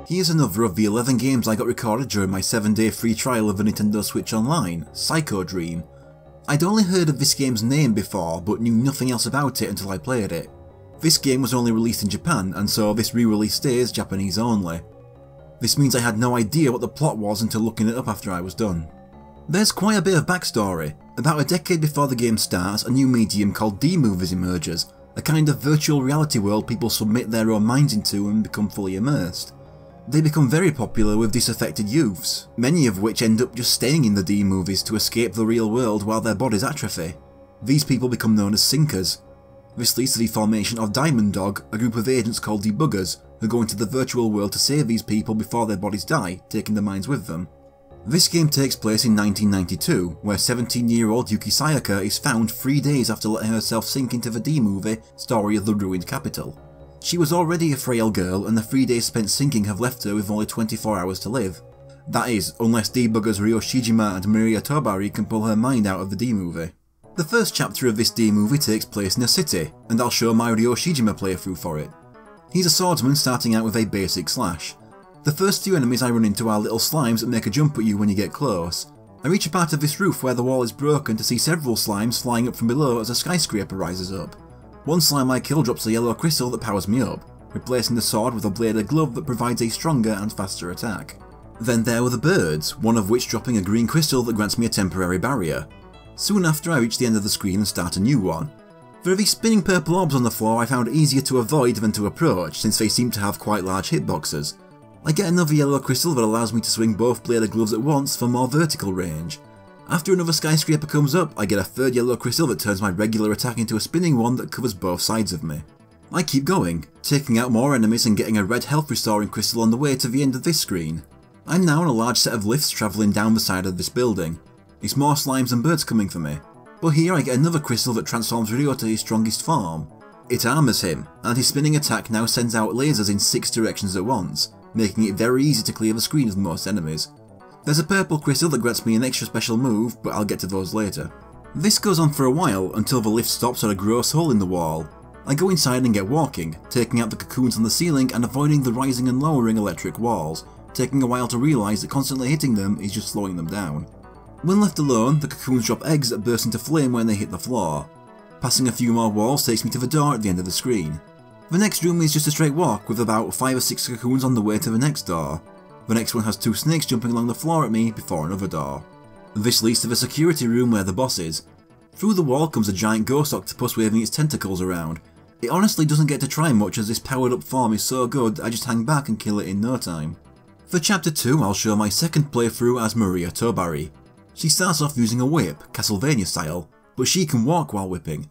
Here's another of the 11 games I got recorded during my 7-day free trial of the Nintendo Switch Online, Psycho Dream. I'd only heard of this game's name before, but knew nothing else about it until I played it. This game was only released in Japan, and so this re-release stays Japanese only. This means I had no idea what the plot was until looking it up after I was done. There's quite a bit of backstory. About a decade before the game starts, a new medium called D-Movies emerges, a kind of virtual reality world people submit their own minds into and become fully immersed. They become very popular with disaffected youths, many of which end up just staying in the D-Movies to escape the real world while their bodies atrophy. These people become known as Sinkers. This leads to the formation of Diamond Dog, a group of agents called Debuggers, who go into the virtual world to save these people before their bodies die, taking their minds with them. This game takes place in 1992, where 17-year-old Yuki Sayaka is found 3 days after letting herself sink into the D-movie Story of the Ruined Capital. She was already a frail girl, and the 3 days spent sinking have left her with only 24 hours to live. That is, unless debuggers Ryo Shijima and Maria Tobari can pull her mind out of the D-movie. The first chapter of this D-movie takes place in a city, and I'll show my Ryo Shijima playthrough for it. He's a swordsman starting out with a basic slash. The first few enemies I run into are little slimes that make a jump at you when you get close. I reach a part of this roof where the wall is broken to see several slimes flying up from below as a skyscraper rises up. One slime I kill drops a yellow crystal that powers me up, replacing the sword with a bladed glove that provides a stronger and faster attack. Then there were the birds, one of which dropping a green crystal that grants me a temporary barrier. Soon after I reach the end of the screen and start a new one. There are these spinning purple orbs on the floor I found easier to avoid than to approach since they seem to have quite large hitboxes. I get another yellow crystal that allows me to swing both bladed gloves at once for more vertical range. After another skyscraper comes up, I get a third yellow crystal that turns my regular attack into a spinning one that covers both sides of me. I keep going, taking out more enemies and getting a red health restoring crystal on the way to the end of this screen. I'm now on a large set of lifts travelling down the side of this building. It's more slimes and birds coming for me. But here I get another crystal that transforms Ryo to his strongest form. It armours him, and his spinning attack now sends out lasers in 6 directions at once, making it very easy to clear the screen of most enemies. There's a purple crystal that grants me an extra special move, but I'll get to those later. This goes on for a while until the lift stops at a gross hole in the wall. I go inside and get walking, taking out the cocoons on the ceiling and avoiding the rising and lowering electric walls, taking a while to realise that constantly hitting them is just slowing them down. When left alone, the cocoons drop eggs that burst into flame when they hit the floor. Passing a few more walls takes me to the door at the end of the screen. The next room is just a straight walk with about 5 or 6 cocoons on the way to the next door. The next one has 2 snakes jumping along the floor at me before another door. This leads to the security room where the boss is. Through the wall comes a giant ghost octopus waving its tentacles around. It honestly doesn't get to try much as this powered up form is so good I just hang back and kill it in no time. For chapter 2 I'll show my second playthrough as Maria Tobari. She starts off using a whip, Castlevania style, but she can walk while whipping.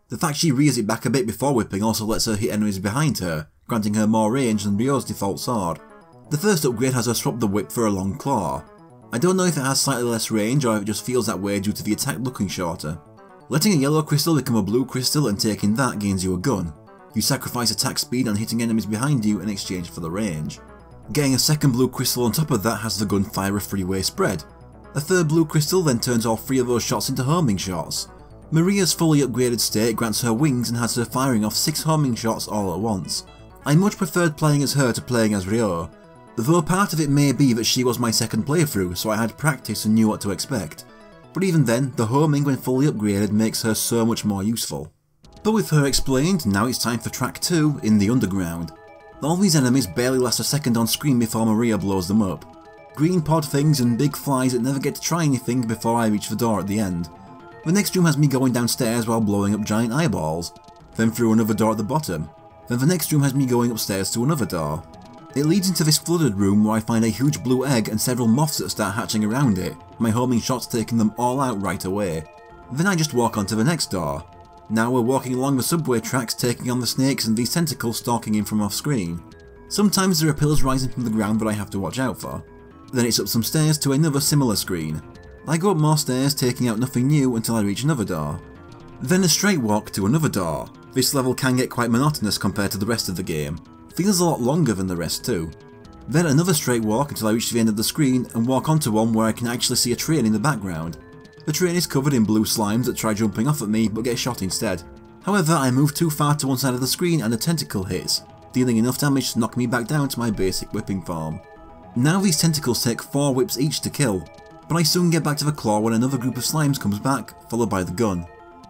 The fact she rears it back a bit before whipping also lets her hit enemies behind her, granting her more range than Ryo's default sword. The first upgrade has her swap the whip for a long claw. I don't know if it has slightly less range or if it just feels that way due to the attack looking shorter. Letting a yellow crystal become a blue crystal and taking that gains you a gun. You sacrifice attack speed on hitting enemies behind you in exchange for the range. Getting a second blue crystal on top of that has the gun fire a 3-way spread. A third blue crystal then turns all 3 of those shots into homing shots. Maria's fully upgraded state grants her wings and has her firing off 6 homing shots all at once. I much preferred playing as her to playing as Ryo, though part of it may be that she was my second playthrough so I had practice and knew what to expect. But even then, the homing when fully upgraded makes her so much more useful. But with her explained, now it's time for track 2 in the underground. All these enemies barely last a second on screen before Maria blows them up. Green pod things and big flies that never get to try anything before I reach the door at the end. The next room has me going downstairs while blowing up giant eyeballs, then through another door at the bottom, then the next room has me going upstairs to another door. It leads into this flooded room where I find a huge blue egg and several moths that start hatching around it, my homing shots taking them all out right away. Then I just walk onto the next door. Now we're walking along the subway tracks taking on the snakes and these tentacles stalking in from off screen. Sometimes there are pillars rising from the ground that I have to watch out for. Then it's up some stairs to another similar screen. I go up more stairs taking out nothing new until I reach another door. Then a straight walk to another door. This level can get quite monotonous compared to the rest of the game. Feels a lot longer than the rest too. Then another straight walk until I reach the end of the screen and walk onto one where I can actually see a train in the background. The train is covered in blue slimes that try jumping off at me but get shot instead. However, I move too far to one side of the screen and a tentacle hits. dealing enough damage to knock me back down to my basic whipping form. Now these tentacles take 4 whips each to kill, but I soon get back to the claw when another group of slimes comes back, followed by the gun.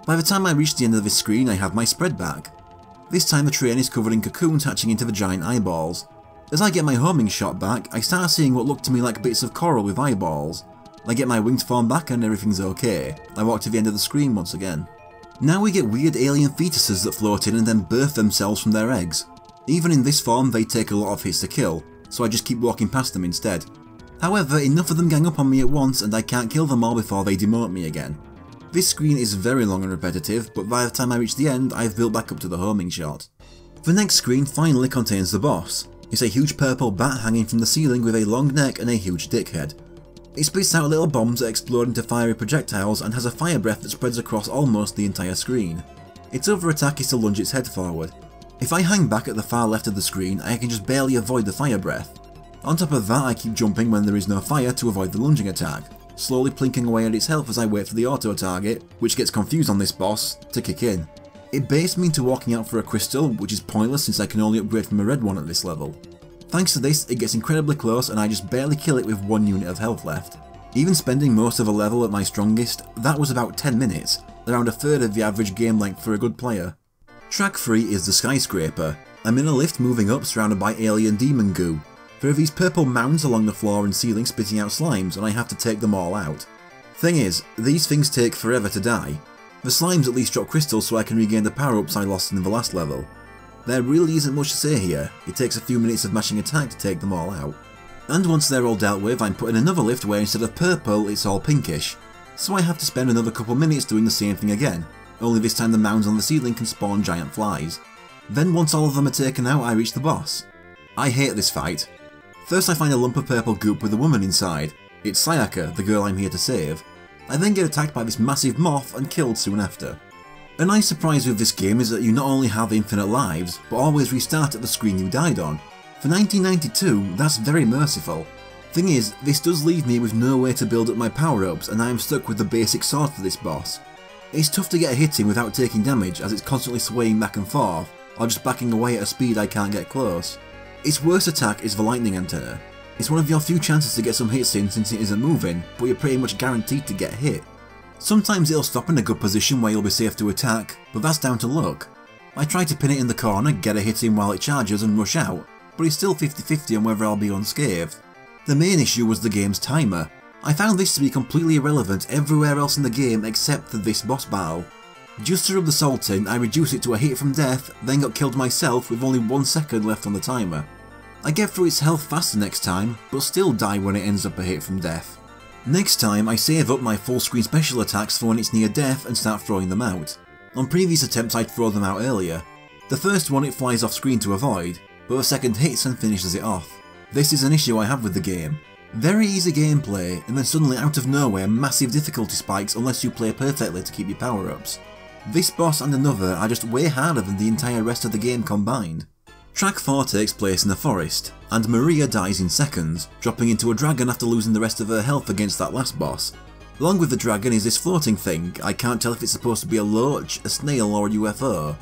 By the time I reach the end of this screen I have my spread back. This time the terrain is covered in cocoons hatching into the giant eyeballs. As I get my homing shot back, I start seeing what look to me like bits of coral with eyeballs. I get my winged form back and everything's okay. I walk to the end of the screen once again. Now we get weird alien fetuses that float in and then birth themselves from their eggs. Even in this form they take a lot of hits to kill, so I just keep walking past them instead. However, enough of them gang up on me at once and I can't kill them all before they demote me again. This screen is very long and repetitive, but by the time I reach the end I've built back up to the homing shot. The next screen finally contains the boss. It's a huge purple bat hanging from the ceiling with a long neck and a huge dick head. It spits out little bombs that explode into fiery projectiles and has a fire breath that spreads across almost the entire screen. Its other attack is to lunge its head forward. If I hang back at the far left of the screen, I can just barely avoid the fire breath. On top of that, I keep jumping when there is no fire to avoid the lunging attack, slowly plinking away at its health as I wait for the auto target, which gets confused on this boss, to kick in. It baits me into walking out for a crystal, which is pointless since I can only upgrade from a red one at this level. Thanks to this, it gets incredibly close and I just barely kill it with 1 unit of health left. Even spending most of a level at my strongest, that was about 10 minutes, around a third of the average game length for a good player. Track 3 is the skyscraper. I'm in a lift moving up surrounded by alien demon goo. There are these purple mounds along the floor and ceiling spitting out slimes and I have to take them all out. Thing is, these things take forever to die. The slimes at least drop crystals so I can regain the power-ups I lost in the last level. There really isn't much to say here, it takes a few minutes of mashing attack to take them all out. And once they're all dealt with, I'm put in another lift where instead of purple, it's all pinkish. So I have to spend another couple minutes doing the same thing again, only this time the mounds on the ceiling can spawn giant flies. Then once all of them are taken out, I reach the boss. I hate this fight. First I find a lump of purple goop with a woman inside. It's Sayaka, the girl I'm here to save. I then get attacked by this massive moth and killed soon after. A nice surprise with this game is that you not only have infinite lives, but always restart at the screen you died on. For 1992, that's very merciful. Thing is, this does leave me with no way to build up my power-ups and I am stuck with the basic sword for this boss. It's tough to get a hit in without taking damage as it's constantly swaying back and forth, or just backing away at a speed I can't get close. Its worst attack is the lightning antenna. It's one of your few chances to get some hits in since it isn't moving, but you're pretty much guaranteed to get hit. Sometimes it'll stop in a good position where you'll be safe to attack, but that's down to luck. I try to pin it in the corner, get a hit in while it charges and rush out, but it's still 50-50 on whether I'll be unscathed. The main issue was the game's timer. I found this to be completely irrelevant everywhere else in the game except for this boss battle. Just to rub the salt in, I reduced it to a hit from death, then got killed myself with only 1 second left on the timer. I get through its health faster next time, but still die when it ends up a hit from death. Next time I save up my full screen special attacks for when it's near death and start throwing them out. On previous attempts I'd throw them out earlier. The first one it flies off screen to avoid, but the second hits and finishes it off. This is an issue I have with the game. Very easy gameplay, and then suddenly out of nowhere massive difficulty spikes unless you play perfectly to keep your power-ups. This boss and another are just way harder than the entire rest of the game combined. Track 4 takes place in a forest, and Maria dies in seconds, dropping into a dragon after losing the rest of her health against that last boss. Along with the dragon is this floating thing. I can't tell if it's supposed to be a loach, a snail or a UFO.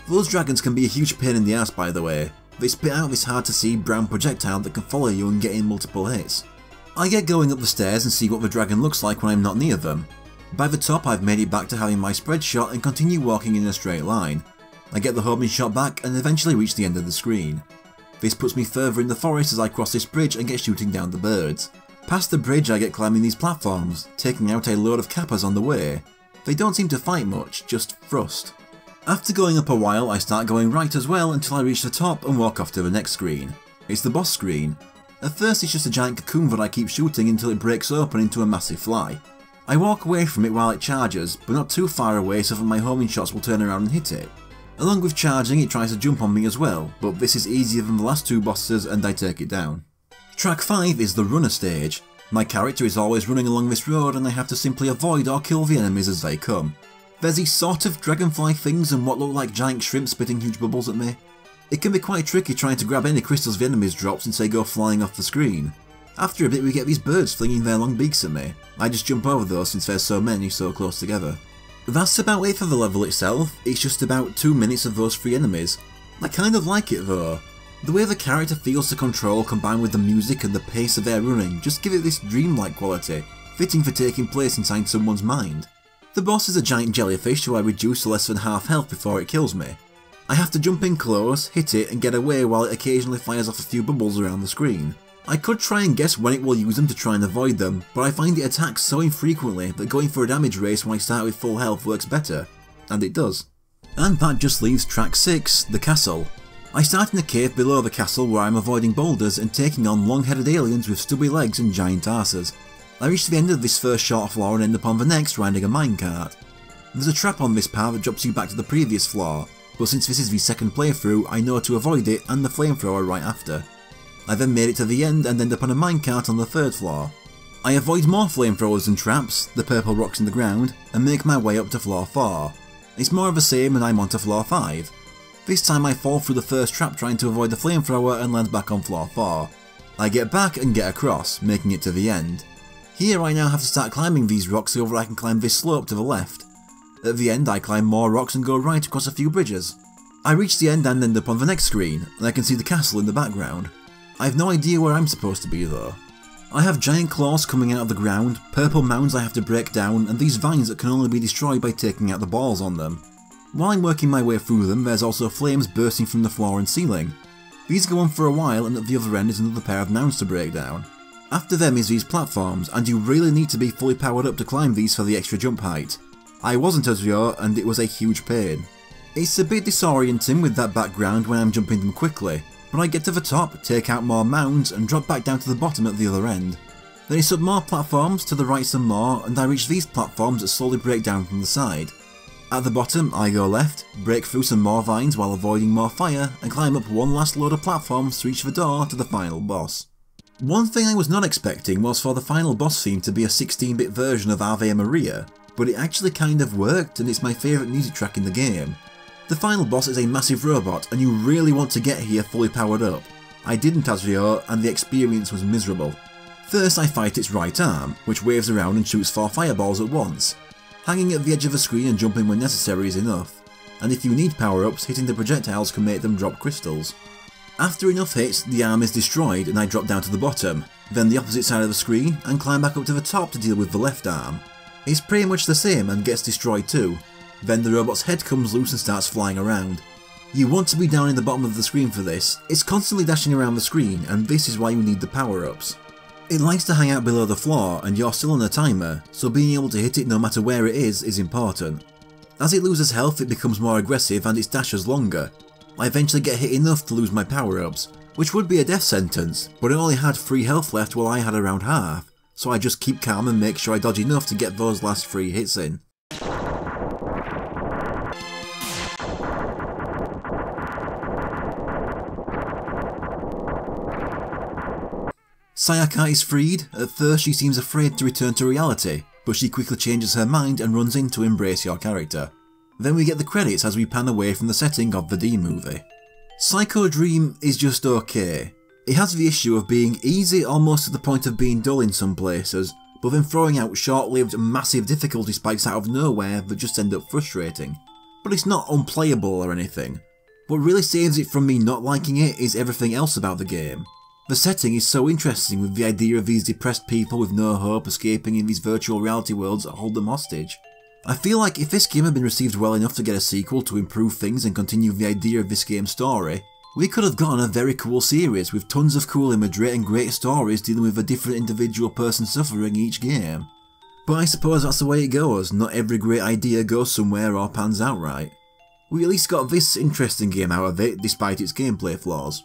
Those dragons can be a huge pain in the ass by the way. They spit out this hard to see brown projectile that can follow you and get in multiple hits. I get going up the stairs and see what the dragon looks like when I'm not near them. By the top I've made it back to having my spread shot and continue walking in a straight line. I get the homing shot back and eventually reach the end of the screen. This puts me further in the forest as I cross this bridge and get shooting down the birds. Past the bridge I get climbing these platforms, taking out a load of kappas on the way. They don't seem to fight much, just thrust. After going up a while I start going right as well until I reach the top and walk off to the next screen. It's the boss screen. At first it's just a giant cocoon that I keep shooting until it breaks open into a massive fly. I walk away from it while it charges, but not too far away so that my homing shots will turn around and hit it. Along with charging, it tries to jump on me as well, but this is easier than the last 2 bosses and I take it down. Track 5 is the runner stage. My character is always running along this road and I have to simply avoid or kill the enemies as they come. There's these sort of dragonfly things and what look like giant shrimps spitting huge bubbles at me. It can be quite tricky trying to grab any crystals the enemies drop since they go flying off the screen. After a bit we get these birds flinging their long beaks at me. I just jump over those since there's so many so close together. That's about it for the level itself. It's just about 2 minutes of those 3 enemies. I kind of like it though. The way the character feels to control combined with the music and the pace of their running just give it this dreamlike quality, fitting for taking place inside someone's mind. The boss is a giant jellyfish who I reduce to less than half health before it kills me. I have to jump in close, hit it and get away while it occasionally fires off a few bubbles around the screen. I could try and guess when it will use them to try and avoid them, but I find it attacks so infrequently that going for a damage race when I start with full health works better. And it does. And that just leaves track 6, the castle. I start in a cave below the castle where I'm avoiding boulders and taking on long-headed aliens with stubby legs and giant arses. I reach the end of this first short floor and end up on the next riding a minecart. There's a trap on this path that drops you back to the previous floor, but since this is the second playthrough I know to avoid it and the flamethrower right after. I then made it to the end and end up on a minecart on the third floor. I avoid more flamethrowers and traps, the purple rocks in the ground, and make my way up to floor 4. It's more of the same and I'm on to floor 5. This time I fall through the first trap trying to avoid the flamethrower and land back on floor 4. I get back and get across, making it to the end. Here I now have to start climbing these rocks so that I can climb this slope to the left. At the end I climb more rocks and go right across a few bridges. I reach the end and end up on the next screen, and I can see the castle in the background. I have no idea where I'm supposed to be though. I have giant claws coming out of the ground, purple mounds I have to break down, and these vines that can only be destroyed by taking out the balls on them. While I'm working my way through them, there's also flames bursting from the floor and ceiling. These go on for a while, and at the other end is another pair of mounds to break down. After them is these platforms, and you really need to be fully powered up to climb these for the extra jump height. I wasn't as pure, and it was a huge pain. It's a bit disorienting with that background when I'm jumping them quickly, but I get to the top, take out more mounds, and drop back down to the bottom at the other end. Then it's up more platforms, to the right some more, and I reach these platforms that slowly break down from the side. At the bottom, I go left, break through some more vines while avoiding more fire, and climb up one last load of platforms to reach the door to the final boss. One thing I was not expecting was for the final boss theme to be a 16-bit version of Ave Maria, but it actually kind of worked and it's my favourite music track in the game. The final boss is a massive robot and you really want to get here fully powered up. I didn't as Ryo and the experience was miserable. First I fight its right arm, which waves around and shoots 4 fireballs at once. Hanging at the edge of the screen and jumping when necessary is enough, and if you need power-ups, hitting the projectiles can make them drop crystals. After enough hits, the arm is destroyed and I drop down to the bottom, then the opposite side of the screen and climb back up to the top to deal with the left arm. It's pretty much the same and gets destroyed too. Then the robot's head comes loose and starts flying around. You want to be down in the bottom of the screen for this, it's constantly dashing around the screen and this is why you need the power-ups. It likes to hang out below the floor and you're still on a timer, so being able to hit it no matter where it is important. As it loses health it becomes more aggressive and its dashes longer. I eventually get hit enough to lose my power-ups, which would be a death sentence, but it only had 3 health left while I had around half, so I just keep calm and make sure I dodge enough to get those last 3 hits in. Sayaka is freed. At first she seems afraid to return to reality, but she quickly changes her mind and runs in to embrace your character. Then we get the credits as we pan away from the setting of the D movie. Psycho Dream is just okay. It has the issue of being easy almost to the point of being dull in some places, but then throwing out short-lived massive difficulty spikes out of nowhere that just end up frustrating. But it's not unplayable or anything. What really saves it from me not liking it is everything else about the game. The setting is so interesting with the idea of these depressed people with no hope escaping in these virtual reality worlds that hold them hostage. I feel like if this game had been received well enough to get a sequel to improve things and continue the idea of this game's story, we could have gotten a very cool series with tons of cool imagery and great stories dealing with a different individual person suffering each game. But I suppose that's the way it goes, not every great idea goes somewhere or pans out right. We at least got this interesting game out of it despite its gameplay flaws.